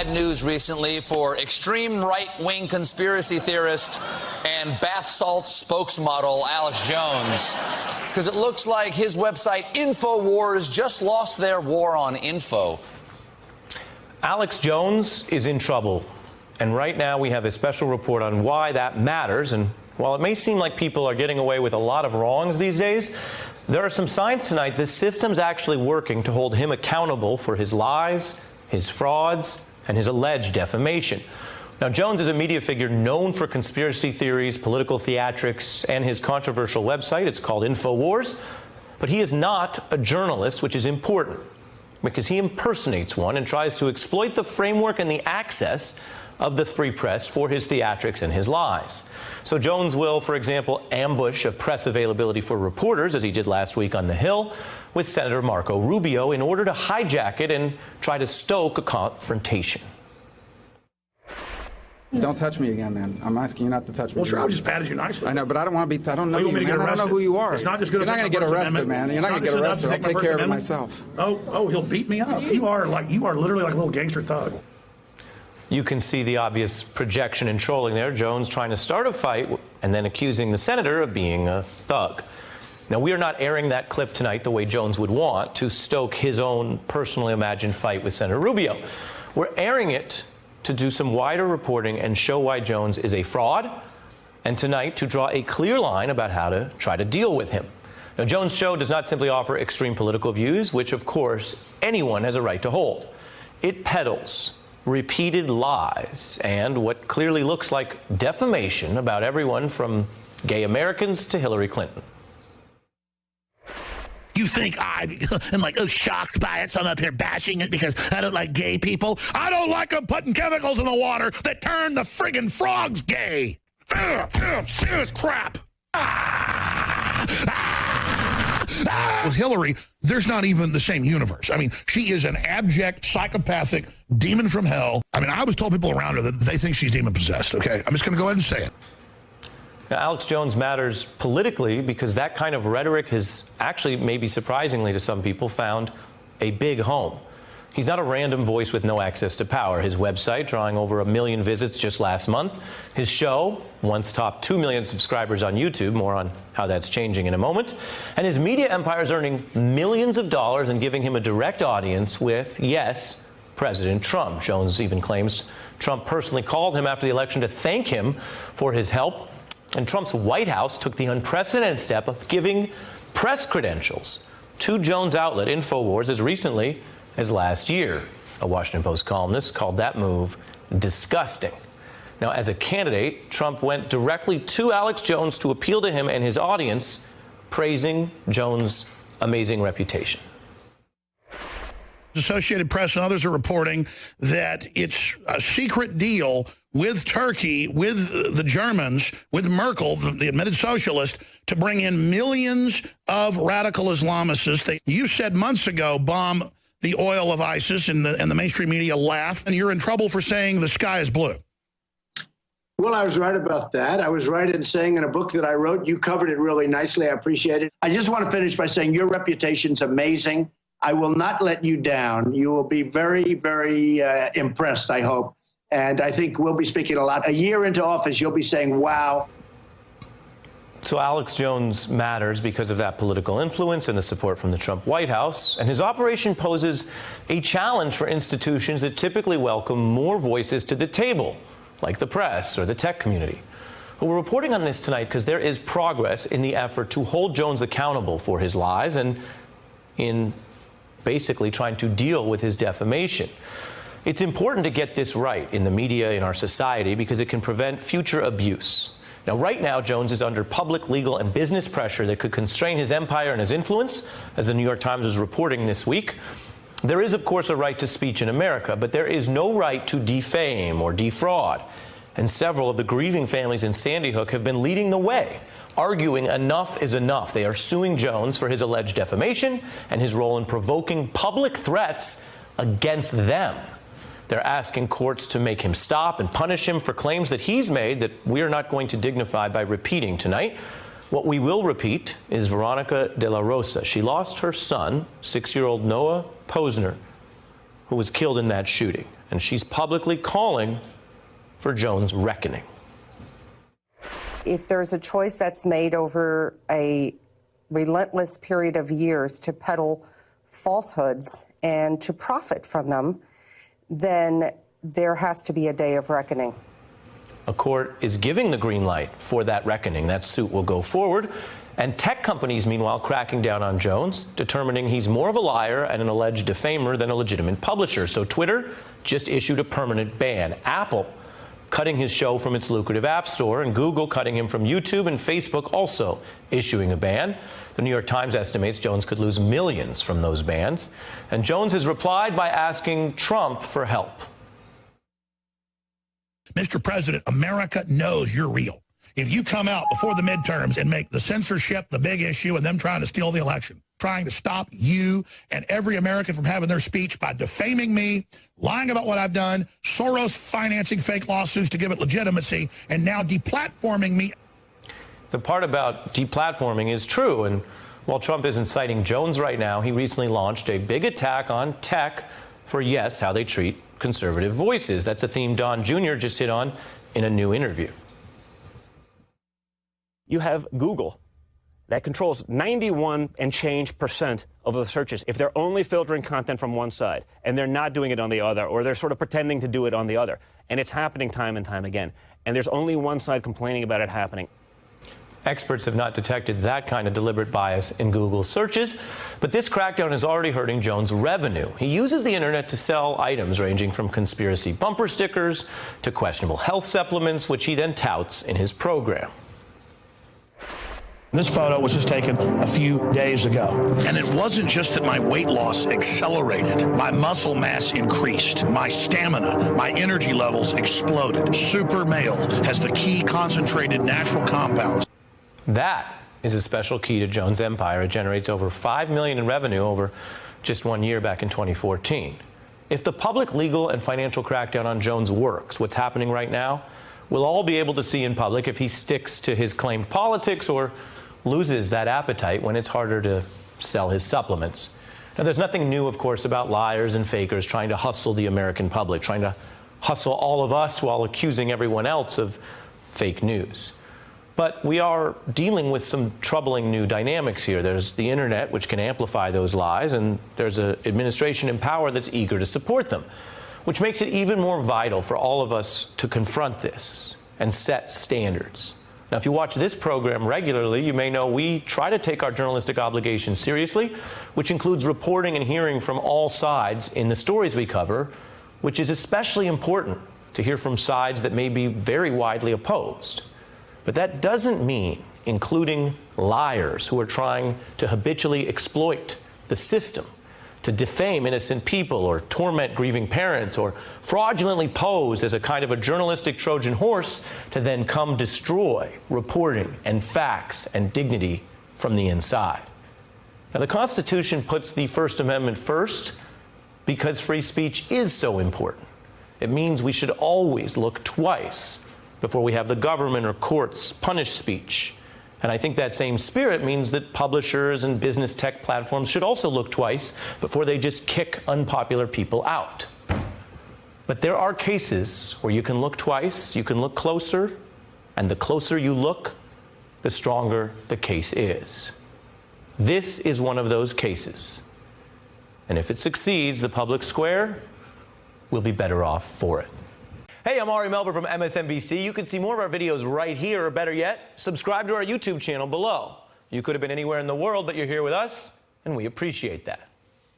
bad news recently for extreme right-wing conspiracy theorist and bath salt spokesmodel Alex Jones, because it looks like his website InfoWars just lost their war on info. Alex Jones is in trouble, and right now we have a special report on why that matters. And while it may seem like people are getting away with a lot of wrongs these days, there are some signs tonight the system's actually working to hold him accountable for his lies, his frauds, and his alleged defamation. Now, Jones is a media figure known for conspiracy theories, political theatrics, and his controversial website. It's called InfoWars. But he is not a journalist, which is important, because he impersonates one and tries to exploit the framework and the access of the free press for his theatrics and his lies. So Jones will, for example, ambush a press availability for reporters, as he did last week on The Hill, with Senator Marco Rubio in order to hijack it and try to stoke a confrontation. Don't touch me again, man. I'm asking you not to touch me. Well, sure, I just patted you nicely. I know, but I don't want to be. I don't know you, man. I don't know who you are. It's not just good. You're not going to get arrested, man. You're not going to get arrested. I'll take care of it myself. Oh, he'll beat me up. You are literally like a little gangster thug. You can see the obvious projection and trolling there. Jones trying to start a fight and then accusing the senator of being a thug. Now, we are not airing that clip tonight the way Jones would want to stoke his own personally imagined fight with Senator Rubio. We're airing it to do some wider reporting and show why Jones is a fraud, and tonight to draw a clear line about how to try to deal with him. Now, Jones' show does not simply offer extreme political views, which, of course, anyone has a right to hold. It peddles repeated lies and what clearly looks like defamation about everyone from gay Americans to Hillary Clinton. You think I'm like, shocked by it, so I'm up here bashing it because I don't like gay people? I don't like them putting chemicals in the water that turn the friggin' frogs gay. Serious crap. With Hillary, there's not even the same universe. I mean, she is an abject, psychopathic demon from hell. I mean, I was told people around her that they think she's demon-possessed, okay? I'm just going to go ahead and say it. Now, Alex Jones matters politically because that kind of rhetoric has actually, maybe surprisingly to some people, found a big home. He's not a random voice with no access to power. His website drawing over 1 million visits just last month. His show once topped 2 million subscribers on YouTube. More on how that's changing in a moment. And his media empire is earning millions of dollars and giving him a direct audience with, yes, President Trump. Jones even claims Trump personally called him after the election to thank him for his help. And Trump's White House took the unprecedented step of giving press credentials to Jones' outlet, InfoWars, as recently as last year. A Washington Post columnist called that move disgusting. Now, as a candidate, Trump went directly to Alex Jones to appeal to him and his audience, praising Jones' amazing reputation. Associated Press and others are reporting that it's a secret deal with Turkey, with the Germans, with Merkel, the admitted socialist, to bring in millions of radical Islamists. You said months ago, bomb the oil of ISIS, and the mainstream media laughed, and you're in trouble for saying the sky is blue. Well, I was right about that. I was right in saying in a book that I wrote, you covered it really nicely. I appreciate it. I just want to finish by saying your reputation's amazing. I will not let you down. You will be very, very impressed, I hope. And I think we'll be speaking a lot. A year into office, you'll be saying, wow. So Alex Jones matters because of that political influence and the support from the Trump White House. And his operation poses a challenge for institutions that typically welcome more voices to the table, like the press or the tech community. But we're reporting on this tonight because there is progress in the effort to hold Jones accountable for his lies and in basically trying to deal with his defamation. It's important to get this right in the media, in our society, because it can prevent future abuse. Now, right now, Jones is under public, legal, and business pressure that could constrain his empire and his influence, as the New York Times was reporting this week. There is, of course, a right to speech in America, but there is no right to defame or defraud. And several of the grieving families in Sandy Hook have been leading the way, arguing enough is enough. They are suing Jones for his alleged defamation and his role in provoking public threats against them. They're asking courts to make him stop and punish him for claims that he's made that we are not going to dignify by repeating tonight. What we will repeat is Veronica de la Rosa. She lost her son, 6-year-old Noah Posner, who was killed in that shooting. and she's publicly calling for Jones' reckoning. If there's a choice that's made over a relentless period of years to peddle falsehoods and to profit from them, then there has to be a day of reckoning. A court is giving the green light for that reckoning. That suit will go forward. And tech companies, meanwhile, cracking down on Jones, determining he's more of a liar and an alleged defamer than a legitimate publisher. So Twitter just issued a permanent ban. Apple cutting his show from its lucrative App Store, and Google cutting him from YouTube, and Facebook also issuing a ban. The New York Times estimates Jones could lose millions from those bans. And Jones has replied by asking Trump for help. Mr. President, America knows you're real. If you come out before the midterms and make the censorship the big issue and them trying to steal the election, trying to stop you and every American from having their speech by defaming me, lying about what I've done, Soros financing fake lawsuits to give it legitimacy, and now deplatforming me. The part about deplatforming is true, and while Trump isn't citing Jones right now, he recently launched a big attack on tech for, yes, how they treat conservative voices. That's a theme Don Jr. just hit on in a new interview. You have Google that controls 91 and change % of the searches. If they're only filtering content from one side and they're not doing it on the other, or they're sort of pretending to do it on the other, and it's happening time and time again, and there's only one side complaining about it happening. Experts have not detected that kind of deliberate bias in Google searches, but this crackdown is already hurting Jones' revenue. He uses the internet to sell items ranging from conspiracy bumper stickers to questionable health supplements, which he then touts in his program. This photo was just taken a few days ago. And it wasn't just that my weight loss accelerated. My muscle mass increased. My stamina, my energy levels exploded. Super Male has the key concentrated natural compounds. That is a special key to Jones' empire. It generates over $5 million in revenue over just 1 year back in 2014. If the public legal and financial crackdown on Jones works, what's happening right now, we'll all be able to see in public if he sticks to his claimed politics or loses that appetite when it's harder to sell his supplements. Now, there's nothing new, of course, about liars and fakers trying to hustle the American public, trying to hustle all of us while accusing everyone else of fake news. But we are dealing with some troubling new dynamics here. There's the internet, which can amplify those lies, and there's an administration in power that's eager to support them, which makes it even more vital for all of us to confront this and set standards. Now, if you watch this program regularly, you may know we try to take our journalistic obligations seriously, which includes reporting and hearing from all sides in the stories we cover, which is especially important to hear from sides that may be very widely opposed. But that doesn't mean including liars who are trying to habitually exploit the system, to defame innocent people or torment grieving parents, or fraudulently pose as a kind of a journalistic Trojan horse to then come destroy reporting and facts and dignity from the inside. Now, the Constitution puts the First Amendment first because free speech is so important. It means we should always look twice before we have the government or courts punish speech. And I think that same spirit means that publishers and business tech platforms should also look twice before they just kick unpopular people out. But there are cases where you can look twice, you can look closer, and the closer you look, the stronger the case is. This is one of those cases. And if it succeeds, the public square will be better off for it. Hey, I'm Ari Melber from MSNBC. You can see more of our videos right here, or better yet, subscribe to our YouTube channel below. You could have been anywhere in the world, but you're here with us, and we appreciate that.